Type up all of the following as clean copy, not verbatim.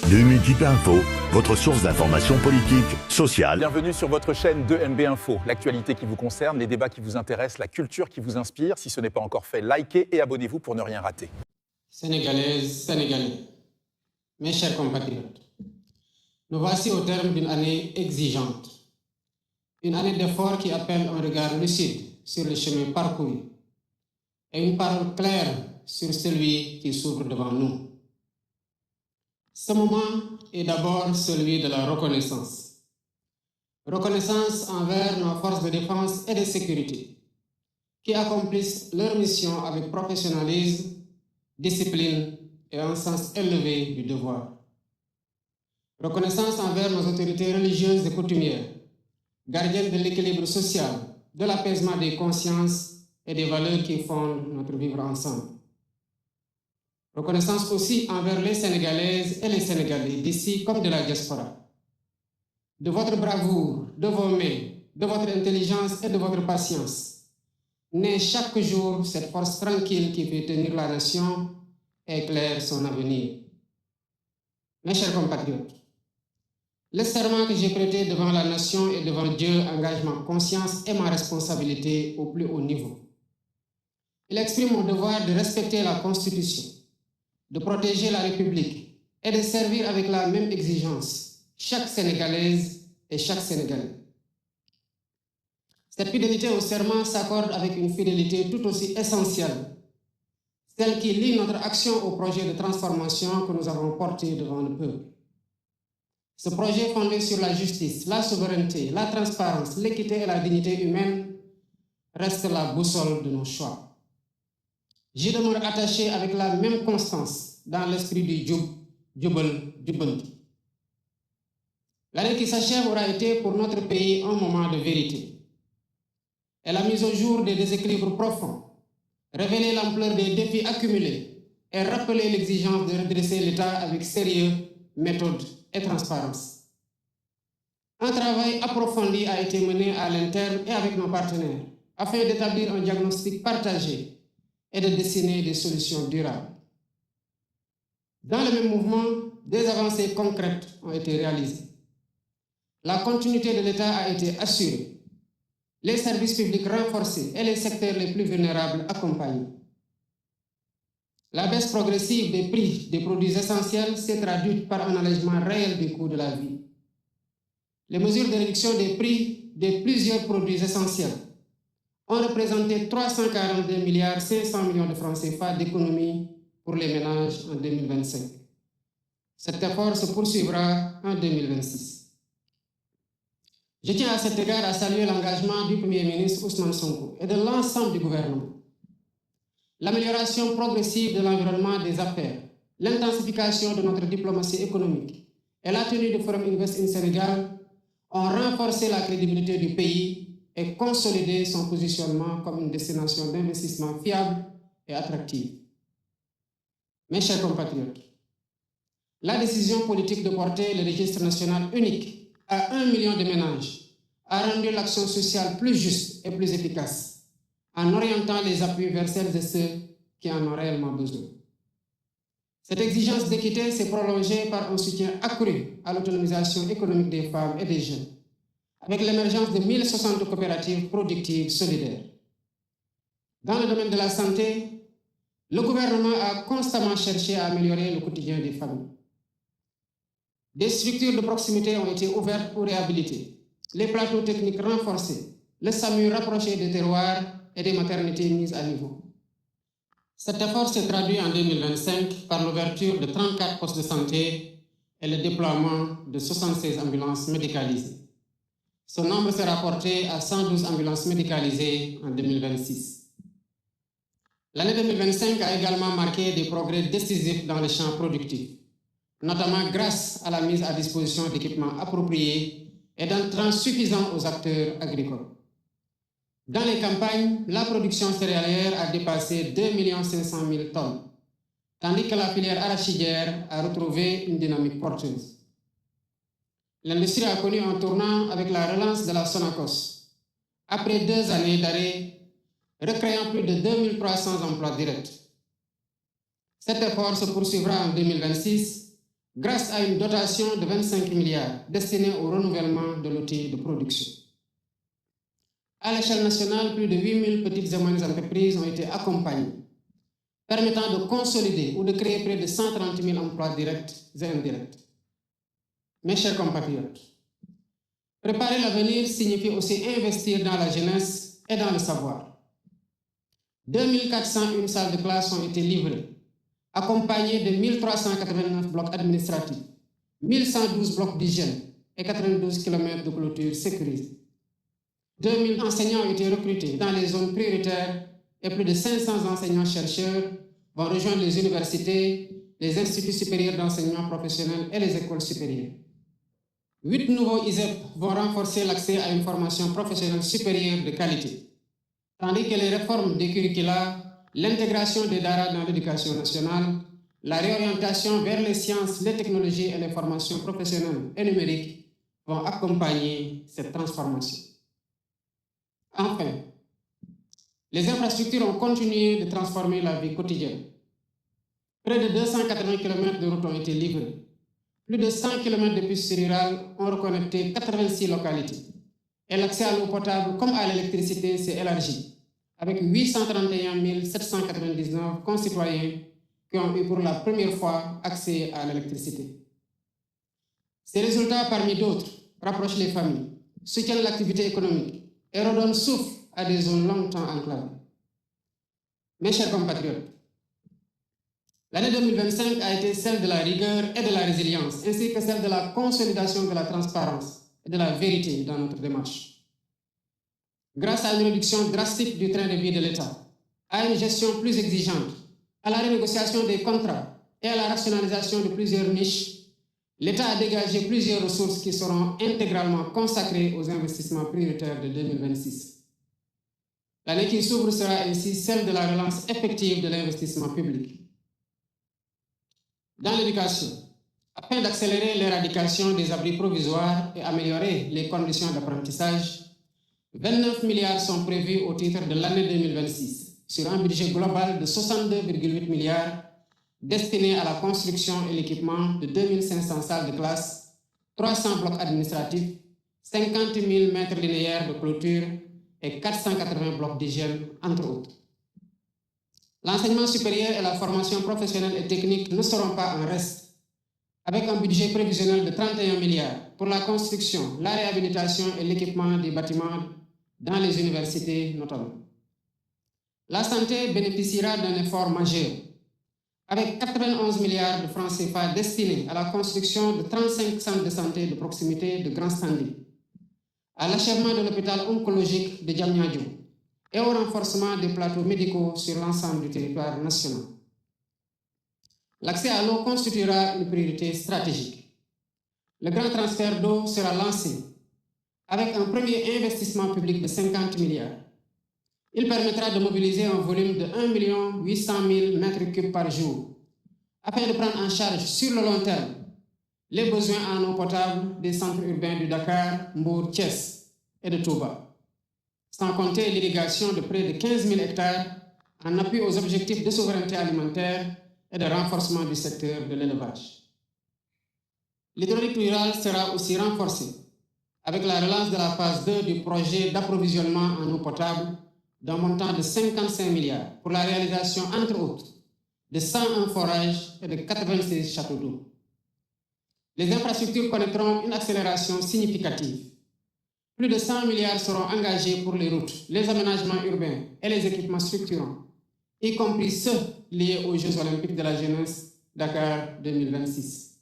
Multiple Info, votre source d'information politique, sociale. Bienvenue sur votre chaîne 2MB Info. L'actualité qui vous concerne, les débats qui vous intéressent, la culture qui vous inspire. Si ce n'est pas encore fait, likez et abonnez-vous pour ne rien rater. Sénégalaises, Sénégalais, mes chers compatriotes, nous voici au terme d'une année exigeante. Une année d'efforts qui appelle un regard lucide sur le chemin parcouru et une parole claire sur celui qui s'ouvre devant nous. Ce moment est d'abord celui de la reconnaissance. Reconnaissance envers nos forces de défense et de sécurité qui accomplissent leur mission avec professionnalisme, discipline et un sens élevé du devoir. Reconnaissance envers nos autorités religieuses et coutumières, gardiennes de l'équilibre social, de l'apaisement des consciences et des valeurs qui fondent notre vivre ensemble. Reconnaissance aussi envers les Sénégalaises et les Sénégalais d'ici comme de la diaspora. De votre bravoure, de vos mains, de votre intelligence et de votre patience, naît chaque jour cette force tranquille qui fait tenir la nation et éclaire son avenir. Mes chers compatriotes, le serment que j'ai prêté devant la nation et devant Dieu engage ma conscience et ma responsabilité au plus haut niveau. Il exprime mon devoir de respecter la Constitution, de protéger la République et de servir avec la même exigence chaque Sénégalaise et chaque Sénégalais. Cette fidélité au serment s'accorde avec une fidélité tout aussi essentielle, celle qui lie notre action au projet de transformation que nous avons porté devant le peuple. Ce projet fondé sur la justice, la souveraineté, la transparence, l'équité et la dignité humaine reste la boussole de nos choix. J'y demeure attaché avec la même constance dans l'esprit du Jubal Jubanti. L'année qui s'achève aura été pour notre pays un moment de vérité. Elle a mis au jour des déséquilibres profonds, révélé l'ampleur des défis accumulés et rappelé l'exigence de redresser l'État avec sérieux, méthode et transparence. Un travail approfondi a été mené à l'interne et avec nos partenaires afin d'établir un diagnostic partagé et de dessiner des solutions durables. Dans le même mouvement, des avancées concrètes ont été réalisées. La continuité de l'État a été assurée, les services publics renforcés et les secteurs les plus vulnérables accompagnés. La baisse progressive des prix des produits essentiels s'est traduite par un allègement réel du coût de la vie. Les mesures de réduction des prix de plusieurs produits essentiels ont représenté 342,5 milliards de francs CFA d'économie pour les ménages en 2025. Cet effort se poursuivra en 2026. Je tiens à cet égard à saluer l'engagement du Premier ministre Ousmane Sonko et de l'ensemble du gouvernement. L'amélioration progressive de l'environnement des affaires, l'intensification de notre diplomatie économique et la tenue du Forum Invest in Sénégal ont renforcé la crédibilité du pays et consolider son positionnement comme une destination d'investissement fiable et attractive. Mes chers compatriotes, la décision politique de porter le registre national unique à 1 million de ménages a rendu l'action sociale plus juste et plus efficace en orientant les appuis vers celles et ceux qui en ont réellement besoin. Cette exigence d'équité s'est prolongée par un soutien accru à l'autonomisation économique des femmes et des jeunes, avec l'émergence de 1060 coopératives productives solidaires. Dans le domaine de la santé, le gouvernement a constamment cherché à améliorer le quotidien des familles. Des structures de proximité ont été ouvertes ou réhabilitées, les plateaux techniques renforcés, le SAMU rapproché des terroirs et des maternités mises à niveau. Cet effort s'est traduit en 2025 par l'ouverture de 34 postes de santé et le déploiement de 76 ambulances médicalisées. Ce nombre s'est rapporté à 112 ambulances médicalisées en 2026. L'année 2025 a également marqué des progrès décisifs dans les champs productifs, notamment grâce à la mise à disposition d'équipements appropriés et d'entrants suffisants aux acteurs agricoles. Dans les campagnes, la production céréalière a dépassé 2 500 000 tonnes, tandis que la filière arachidière a retrouvé une dynamique porteuse. L'industrie a connu un tournant avec la relance de la Sonacos, après 2 années d'arrêt, recréant plus de 2300 emplois directs. Cet effort se poursuivra en 2026 grâce à une dotation de 25 milliards destinée au renouvellement de l'outil de production. À l'échelle nationale, plus de 8000 petites et moyennes entreprises ont été accompagnées, permettant de consolider ou de créer près de 130 000 emplois directs et indirects. Mes chers compatriotes, préparer l'avenir signifie aussi investir dans la jeunesse et dans le savoir. 2401 salles de classe ont été livrées, accompagnées de 1389 blocs administratifs, 1112 blocs d'hygiène et 92 km de clôture sécurisée. 2000 enseignants ont été recrutés dans les zones prioritaires et plus de 500 enseignants-chercheurs vont rejoindre les universités, les instituts supérieurs d'enseignement professionnel et les écoles supérieures. 8 nouveaux ISEP vont renforcer l'accès à une formation professionnelle supérieure de qualité, tandis que les réformes des curricula, l'intégration des DARA dans l'éducation nationale, la réorientation vers les sciences, les technologies et les formations professionnelles et numériques vont accompagner cette transformation. Enfin, les infrastructures ont continué de transformer la vie quotidienne. Près de 280 km de routes ont été livrés. Plus de 100 km de pistes rurales ont reconnecté 86 localités. Et l'accès à l'eau potable comme à l'électricité s'est élargi, avec 831 799 concitoyens qui ont eu pour la première fois accès à l'électricité. Ces résultats, parmi d'autres, rapprochent les familles, soutiennent l'activité économique et redonnent souffle à des zones longtemps enclavées. Mes chers compatriotes, l'année 2025 a été celle de la rigueur et de la résilience, ainsi que celle de la consolidation de la transparence et de la vérité dans notre démarche. Grâce à une réduction drastique du train de vie de l'État, à une gestion plus exigeante, à la renégociation des contrats et à la rationalisation de plusieurs niches, l'État a dégagé plusieurs ressources qui seront intégralement consacrées aux investissements prioritaires de 2026. L'année qui s'ouvre sera ainsi celle de la relance effective de l'investissement public. Dans l'éducation, afin d'accélérer l'éradication des abris provisoires et améliorer les conditions d'apprentissage, 29 milliards sont prévus au titre de l'année 2026, sur un budget global de 62,8 milliards destinés à la construction et l'équipement de 2500 salles de classe, 300 blocs administratifs, 50 000 mètres linéaires de clôture et 480 blocs d'hygiène, entre autres. L'enseignement supérieur et la formation professionnelle et technique ne seront pas en reste, avec un budget prévisionnel de 31 milliards pour la construction, la réhabilitation et l'équipement des bâtiments dans les universités notamment. La santé bénéficiera d'un effort majeur, avec 91 milliards de francs CFA destinés à la construction de 35 centres de santé de proximité de grand standing, à l'achèvement de l'hôpital oncologique de Diamniadio et au renforcement des plateaux médicaux sur l'ensemble du territoire national. L'accès à l'eau constituera une priorité stratégique. Le grand transfert d'eau sera lancé avec un premier investissement public de 50 milliards. Il permettra de mobiliser un volume de 1 800 000 m3 par jour, afin de prendre en charge sur le long terme les besoins en eau potable des centres urbains de Dakar, Mbour, Thiès et de Touba, sans compter l'irrigation de près de 15 000 hectares en appui aux objectifs de souveraineté alimentaire et de renforcement du secteur de l'élevage. L'hydraulique rurale sera aussi renforcée avec la relance de la phase 2 du projet d'approvisionnement en eau potable d'un montant de 55 milliards pour la réalisation, entre autres, de 101 forages et de 96 châteaux d'eau. Les infrastructures connaîtront une accélération significative. Plus de 100 milliards seront engagés pour les routes, les aménagements urbains et les équipements structurants, y compris ceux liés aux Jeux olympiques de la jeunesse Dakar 2026.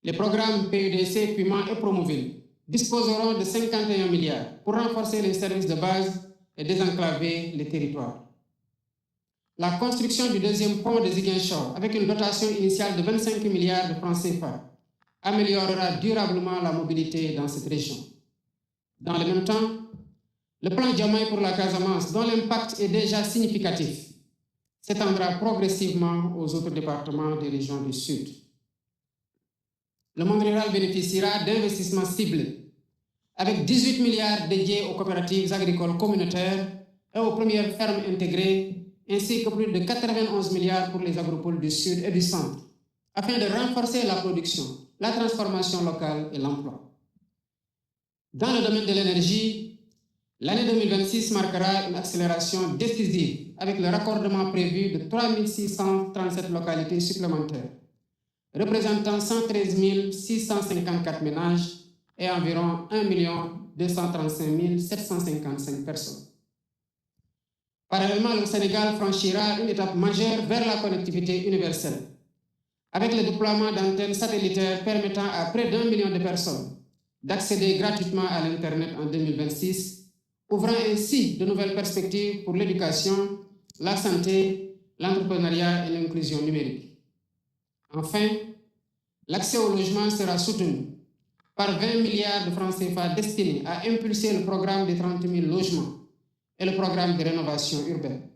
Les programmes PUDC, Puma et Promoville disposeront de 51 milliards pour renforcer les services de base et désenclaver les territoires. La construction du deuxième pont de Ziguinchor, avec une dotation initiale de 25 milliards de francs CFA, améliorera durablement la mobilité dans cette région. Dans le même temps, le plan Diomaye pour la Casamance, dont l'impact est déjà significatif, s'étendra progressivement aux autres départements des régions du Sud. Le monde rural bénéficiera d'investissements ciblés, avec 18 milliards dédiés aux coopératives agricoles communautaires et aux premières fermes intégrées, ainsi que plus de 91 milliards pour les agropoles du Sud et du Centre, afin de renforcer la production, la transformation locale et l'emploi. Dans le domaine de l'énergie, l'année 2026 marquera une accélération décisive avec le raccordement prévu de 3637 localités supplémentaires, représentant 113 654 ménages et environ 1 235 755 personnes. Parallèlement, le Sénégal franchira une étape majeure vers la connectivité universelle, avec le déploiement d'antennes satellitaires permettant à près d'1 million de personnes d'accéder gratuitement à l'Internet en 2026, ouvrant ainsi de nouvelles perspectives pour l'éducation, la santé, l'entrepreneuriat et l'inclusion numérique. Enfin, l'accès au logement sera soutenu par 20 milliards de francs CFA destinés à impulser le programme des 30 000 logements et le programme de rénovation urbaine.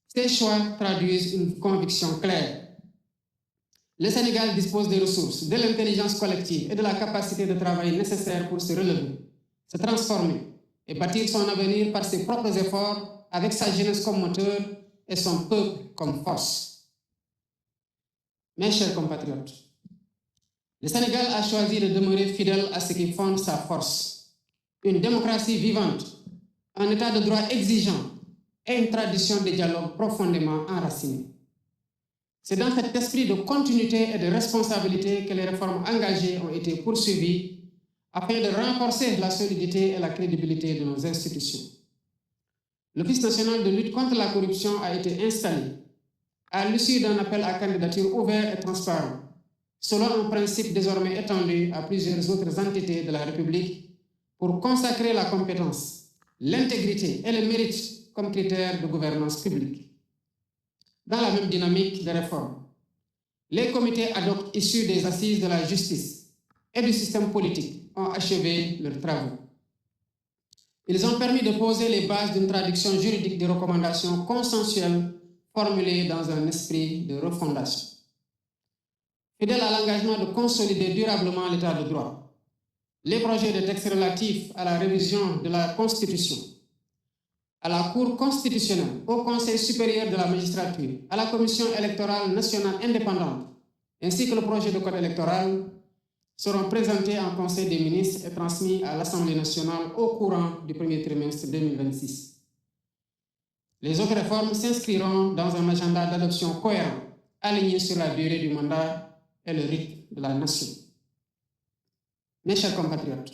Ces choix traduisent une conviction claire. Le Sénégal dispose des ressources, de l'intelligence collective et de la capacité de travail nécessaires pour se relever, se transformer et bâtir son avenir par ses propres efforts, avec sa jeunesse comme moteur et son peuple comme force. Mes chers compatriotes, le Sénégal a choisi de demeurer fidèle à ce qui fonde sa force, une démocratie vivante, un état de droit exigeant et une tradition de dialogue profondément enracinée. C'est dans cet esprit de continuité et de responsabilité que les réformes engagées ont été poursuivies afin de renforcer la solidité et la crédibilité de nos institutions. L'Office national de lutte contre la corruption a été installé à l'issue d'un appel à candidature ouvert et transparent, selon un principe désormais étendu à plusieurs autres entités de la République pour consacrer la compétence, l'intégrité et le mérite comme critères de gouvernance publique. Dans la même dynamique de réforme, les comités ad hoc issus des assises de la justice et du système politique ont achevé leurs travaux. Ils ont permis de poser les bases d'une traduction juridique des recommandations consensuelles formulées dans un esprit de refondation. Fidèle à l'engagement de consolider durablement l'état de droit, les projets de textes relatifs à la révision de la Constitution, à la Cour constitutionnelle, au Conseil supérieur de la magistrature, à la Commission électorale nationale indépendante, ainsi que le projet de code électoral, seront présentés en Conseil des ministres et transmis à l'Assemblée nationale au courant du premier trimestre 2026. Les autres réformes s'inscriront dans un agenda d'adoption cohérent, aligné sur la durée du mandat et le rythme de la nation. Mes chers compatriotes,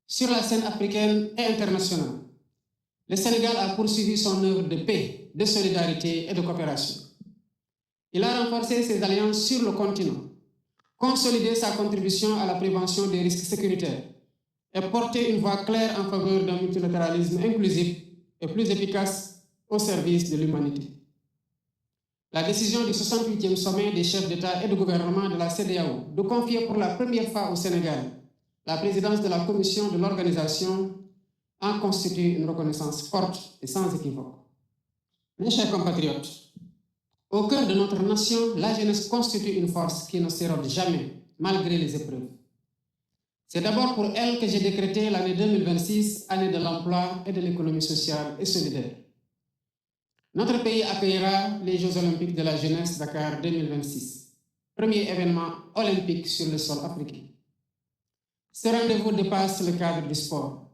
sur la scène africaine et internationale, le Sénégal a poursuivi son œuvre de paix, de solidarité et de coopération. Il a renforcé ses alliances sur le continent, consolidé sa contribution à la prévention des risques sécuritaires et porté une voix claire en faveur d'un multilatéralisme inclusif et plus efficace au service de l'humanité. La décision du 68e sommet des chefs d'État et de gouvernement de la CEDEAO de confier pour la première fois au Sénégal la présidence de la commission de l'organisation en constitue une reconnaissance forte et sans équivoque. Mes chers compatriotes, au cœur de notre nation, la jeunesse constitue une force qui ne s'érode jamais, malgré les épreuves. C'est d'abord pour elle que j'ai décrété l'année 2026, année de l'emploi et de l'économie sociale et solidaire. Notre pays accueillera les Jeux olympiques de la jeunesse Dakar 2026, premier événement olympique sur le sol africain. Ce rendez-vous dépasse le cadre du sport.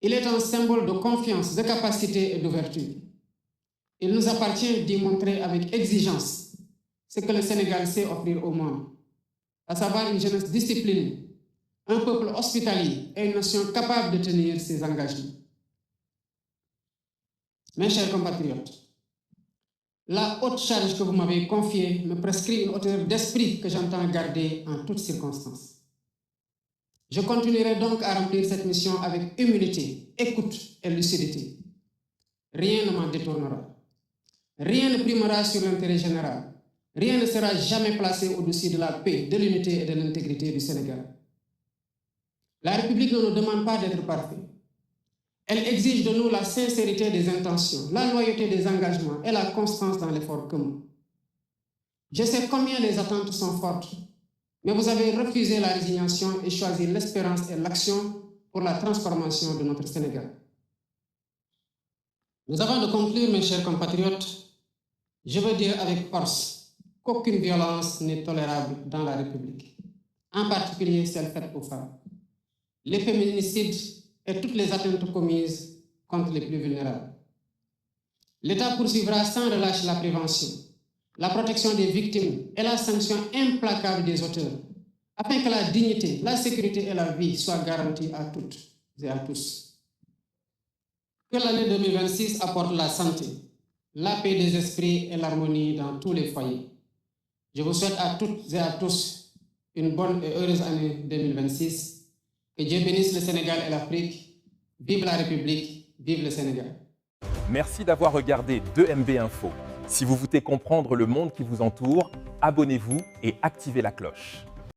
Il est un symbole de confiance, de capacité et d'ouverture. Il nous appartient d'y montrer avec exigence ce que le Sénégal sait offrir au monde, à savoir une jeunesse disciplinée, un peuple hospitalier et une nation capable de tenir ses engagements. Mes chers compatriotes, la haute charge que vous m'avez confiée me prescrit une hauteur d'esprit que j'entends garder en toutes circonstances. Je continuerai donc à remplir cette mission avec humilité, écoute et lucidité. Rien ne m'en détournera. Rien ne primera sur l'intérêt général. Rien ne sera jamais placé au-dessus de la paix, de l'unité et de l'intégrité du Sénégal. La République ne nous demande pas d'être parfaits. Elle exige de nous la sincérité des intentions, la loyauté des engagements et la constance dans l'effort commun. Je sais combien les attentes sont fortes, mais vous avez refusé la résignation et choisi l'espérance et l'action pour la transformation de notre Sénégal. Mais avant de conclure, mes chers compatriotes, je veux dire avec force qu'aucune violence n'est tolérable dans la République, en particulier celle faite aux femmes, les féminicides et toutes les atteintes commises contre les plus vulnérables. L'État poursuivra sans relâche la prévention, la protection des victimes et la sanction implacable des auteurs, afin que la dignité, la sécurité et la vie soient garanties à toutes et à tous. Que l'année 2026 apporte la santé, la paix des esprits et l'harmonie dans tous les foyers. Je vous souhaite à toutes et à tous une bonne et heureuse année 2026. Que Dieu bénisse le Sénégal et l'Afrique. Vive la République, vive le Sénégal. Merci d'avoir regardé 2MB Info. Si vous voulez comprendre le monde qui vous entoure, abonnez-vous et activez la cloche.